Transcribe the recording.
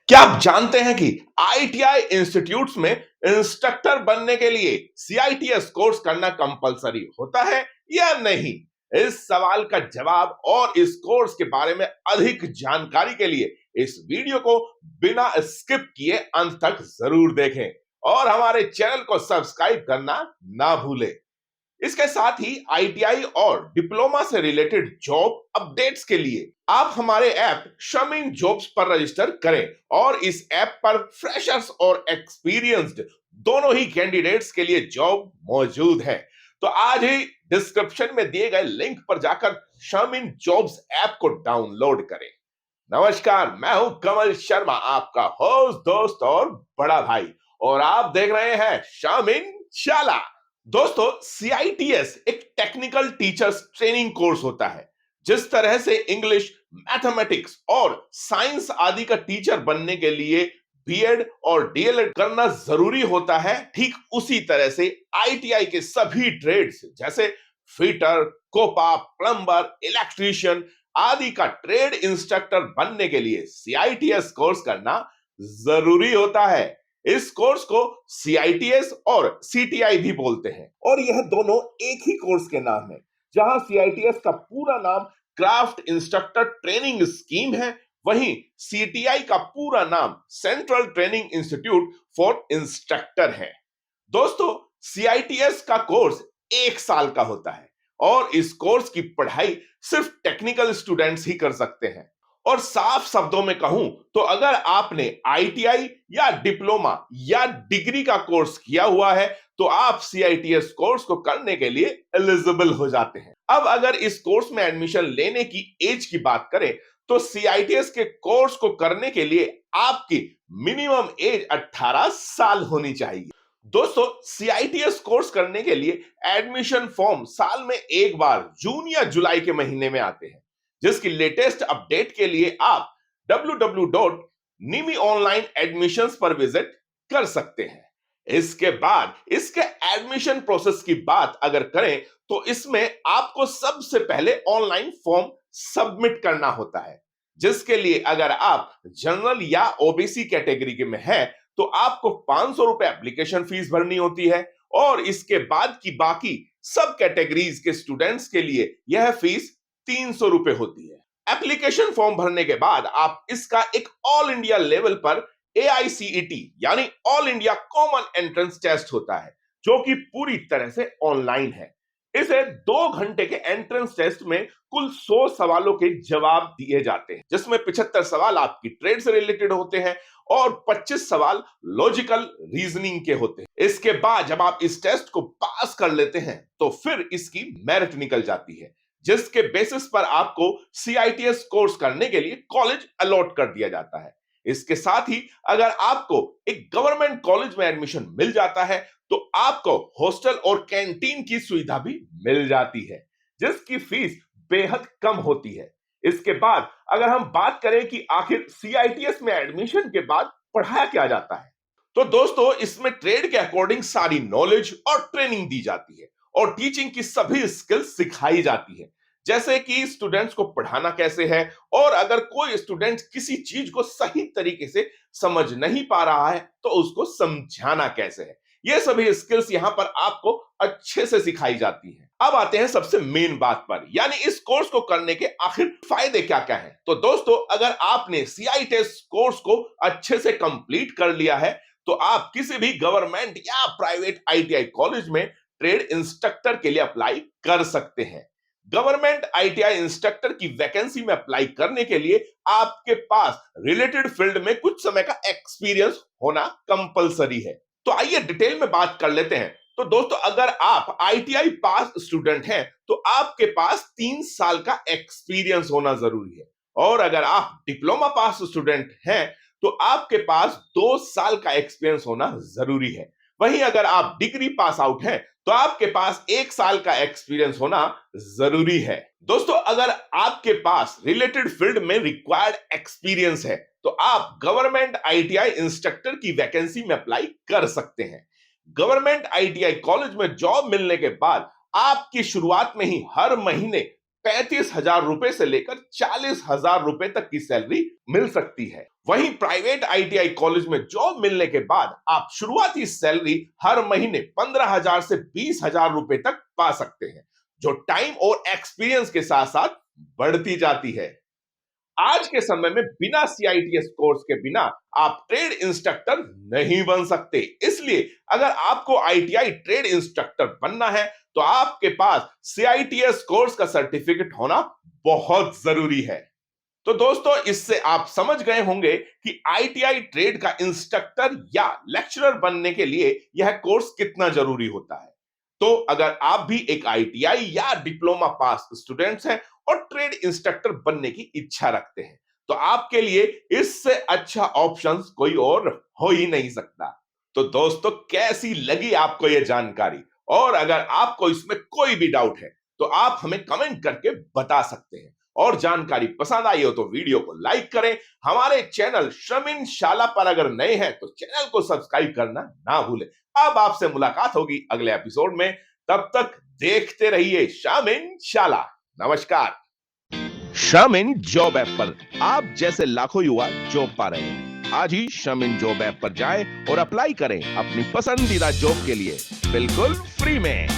क्या आप जानते हैं कि आईटीआई इंस्टीट्यूट्स में इंस्ट्रक्टर बनने के लिए सीआईटीएस कोर्स करना कंपलसरी होता है या नहीं? इस सवाल का जवाब और इस कोर्स के बारे में अधिक जानकारी के लिए इस वीडियो को बिना स्किप किए अंत तक जरूर देखें और हमारे चैनल को सब्सक्राइब करना ना भूलें। इसके साथ ही आईटीआई और डिप्लोमा से रिलेटेड जॉब अपडेट्स के लिए आप हमारे ऐप शमिंग जॉब्स पर रजिस्टर करें और इस ऐप पर फ्रेशर्स और एक्सपीरियंस्ड दोनों ही कैंडिडेट्स के लिए जॉब मौजूद है। तो आज ही डिस्क्रिप्शन में दिए गए लिंक पर जाकर शमिंग जॉब्स ऐप को डाउनलोड करें। नमस्कार, मैं हूं कमल शर्मा, आपका होस्ट, दोस्त और बड़ा भाई, और आप देख रहे हैं शमिंग शाला। दोस्तों, सीआईटीएस एक टेक्निकल टीचर्स ट्रेनिंग कोर्स होता है। जिस तरह से इंग्लिश, मैथमेटिक्स और साइंस आदि का टीचर बनने के लिए बीएड और डीएलएड करना जरूरी होता है, ठीक उसी तरह से आईटीआई के सभी ट्रेड्स जैसे फिटर, कोपा, प्लम्बर, इलेक्ट्रीशियन आदि का ट्रेड इंस्ट्रक्टर बनने के लिए सीआईटीएस कोर्स करना जरूरी होता है। इस कोर्स को सीआईटीएस और सीटीआई भी बोलते हैं और यह दोनों एक ही कोर्स के नाम है। जहां सीआईटीएस का पूरा नाम क्राफ्ट इंस्ट्रक्टर ट्रेनिंग स्कीम है, वहीं सीटीआई का पूरा नाम central training institute for instructor है। दोस्तों, सीआईटीएस का कोर्स 1 साल का होता है और इस कोर्स की पढ़ाई सिर्फ टेक्निकल स्टूडेंट्स ही कर सकते हैं। और साफ शब्दों में कहूं तो अगर आपने आईटीआई या डिप्लोमा या डिग्री का कोर्स किया हुआ है तो आप सीआईटीएस कोर्स को करने के लिए एलिजिबल हो जाते हैं। अब अगर इस कोर्स में एडमिशन लेने की एज की बात करें तो सीआईटीएस के कोर्स को करने के लिए आपकी मिनिमम एज 18 साल होनी चाहिए। दोस्तों, सीआईटीएस कोर्स करने के लिए एडमिशन फॉर्म साल में एक बार जून या जुलाई के महीने में आते हैं, जिसकी लेटेस्ट अपडेट के लिए आप www.nimiOnlineAdmissions पर विजिट कर सकते हैं। इसके बाद इसके एडमिशन प्रोसेस की बात अगर करें तो इसमें आपको सबसे पहले ऑनलाइन फॉर्म सबमिट करना होता है, जिसके लिए अगर आप जनरल या ओबीसी कैटेगरी के में हैं तो आपको 500 रुपए एप्लीकेशन फीस भरनी होती है और इसके बाद की बाकी सब कैटेगरीज के स्टूडेंट्स के लिए यह फीस 300 रुपए होती है। एप्लीकेशन फॉर्म भरने के बाद आप इसका एक ऑल इंडिया लेवल पर एआईसीईटी यानी all India common entrance test होता है, जो कि पूरी तरह से ऑनलाइन है। इसे 2 घंटे के एंट्रेंस टेस्ट में कुल 100 सवालों के जवाब दिए जाते हैं, जिसमें 75 सवाल आपकी ट्रेड से रिलेटेड होते हैं और 25 सवाल लॉजिकल रीजनिंग के होते हैं। इसके बाद जब आप इस टेस्ट को पास कर लेते हैं तो फिर इसकी मेरिट निकल जाती है, जिसके बेसिस पर आपको सीआईटीएस कोर्स करने के लिए कॉलेज अलॉट कर दिया जाता है। इसके साथ ही अगर आपको एक गवर्नमेंट कॉलेज में एडमिशन मिल जाता है तो आपको हॉस्टल और कैंटीन की सुविधा भी मिल जाती है, जिसकी फीस बेहद कम होती है। इसके बाद अगर हम बात करें कि आखिर सीआईटीएस में एडमिशन के बाद पढ़ाया क्या जाता है, तो दोस्तों इसमें ट्रेड के अकॉर्डिंग सारी नॉलेज और ट्रेनिंग दी जाती है और टीचिंग की सभी स्किल्स सिखाई जाती है, जैसे कि स्टूडेंट्स को पढ़ाना कैसे है और अगर कोई स्टूडेंट किसी चीज को सही तरीके से समझ नहीं पा रहा है तो उसको समझाना कैसे है। ये सभी स्किल्स यहां पर आपको अच्छे से सिखाई जाती हैं। अब आते हैं सबसे मेन बात पर, यानी इस कोर्स को करने के आखिर फायदे क्या क्या हैं। तो दोस्तों, अगर आपने सीआईटीएस कोर्स को अच्छे से कंप्लीट कर लिया है तो आप किसी भी गवर्नमेंट या प्राइवेट आईटीआई कॉलेज में ट्रेड इंस्ट्रक्टर के लिए अप्लाई कर सकते हैं। गवर्नमेंट आईटीआई इंस्ट्रक्टर की वैकेंसी में अप्लाई करने के लिए आपके पास रिलेटेड फील्ड में कुछ समय का एक्सपीरियंस होना कंपलसरी है। तो आइए डिटेल में बात कर लेते हैं। तो दोस्तों, अगर आप आईटीआई पास स्टूडेंट हैं तो आपके पास 3 साल का एक्सपीरियंस होना जरूरी है और अगर आप डिप्लोमा पास स्टूडेंट हैं तो आपके पास 2 साल का एक्सपीरियंस होना जरूरी है। वहीं अगर आप डिग्री पास आउट हैं तो आपके पास 1 साल का एक्सपीरियंस होना जरूरी है। दोस्तों, अगर आपके पास रिलेटेड फील्ड में रिक्वायर्ड एक्सपीरियंस है तो आप गवर्नमेंट आईटीआई इंस्ट्रक्टर की वैकेंसी में अप्लाई कर सकते हैं। गवर्नमेंट आईटीआई कॉलेज में जॉब मिलने के बाद आपकी शुरुआत में ही हर महीने 35,000 रुपए से लेकर 40,000 रुपए तक की सैलरी मिल सकती है। वहीं प्राइवेट आईटीआई कॉलेज में जॉब मिलने के बाद आप शुरुआती सैलरी हर महीने 15,000 से 20,000 रुपए तक पा सकते हैं, जो टाइम और एक्सपीरियंस के साथ साथ बढ़ती जाती है। आज के समय में बिना सीआईटीएस कोर्स के बिना आप ट्रेड इंस्ट्रक्टर नहीं बन सकते। इसलिए अगर आपको आईटीआई ट्रेड इंस्ट्रक्टर बनना है तो आपके पास सीआईटीएस कोर्स का सर्टिफिकेट होना बहुत जरूरी है। तो दोस्तों, इससे आप समझ गए होंगे कि आईटीआई ट्रेड का इंस्ट्रक्टर या लेक्चरर बनने के लिए यह कोर्स कितना जरूरी होता है। तो अगर आप भी एक आईटीआई या डिप्लोमा पास स्टूडेंट्स हैं और ट्रेड इंस्ट्रक्टर बनने की इच्छा रखते हैं, तो आपके लिए इससे अच्छा ऑप्शन कोई और हो ही नहीं सकता। तो दोस्तों, कैसी लगी आपको यह जानकारी? और अगर आपको इसमें कोई भी डाउट है तो आप हमें कमेंट करके बता सकते हैं। और जानकारी पसंद आई हो तो वीडियो को लाइक करें। हमारे चैनल श्रमिन शाला पर अगर नए हैं तो चैनल को सब्सक्राइब करना ना भूलें। अब आपसे मुलाकात होगी अगले एपिसोड में। तब तक देखते रहिए श्रमिन शाला। नमस्कार। श्रमिन जॉब ऐप पर आप जैसे लाखों युवा जॉब पा रहे हैं। आज ही श्रमिन जॉब ऐप पर जाएं और अप्लाई करें अपनी पसंदीदा जॉब के लिए बिल्कुल फ्री में।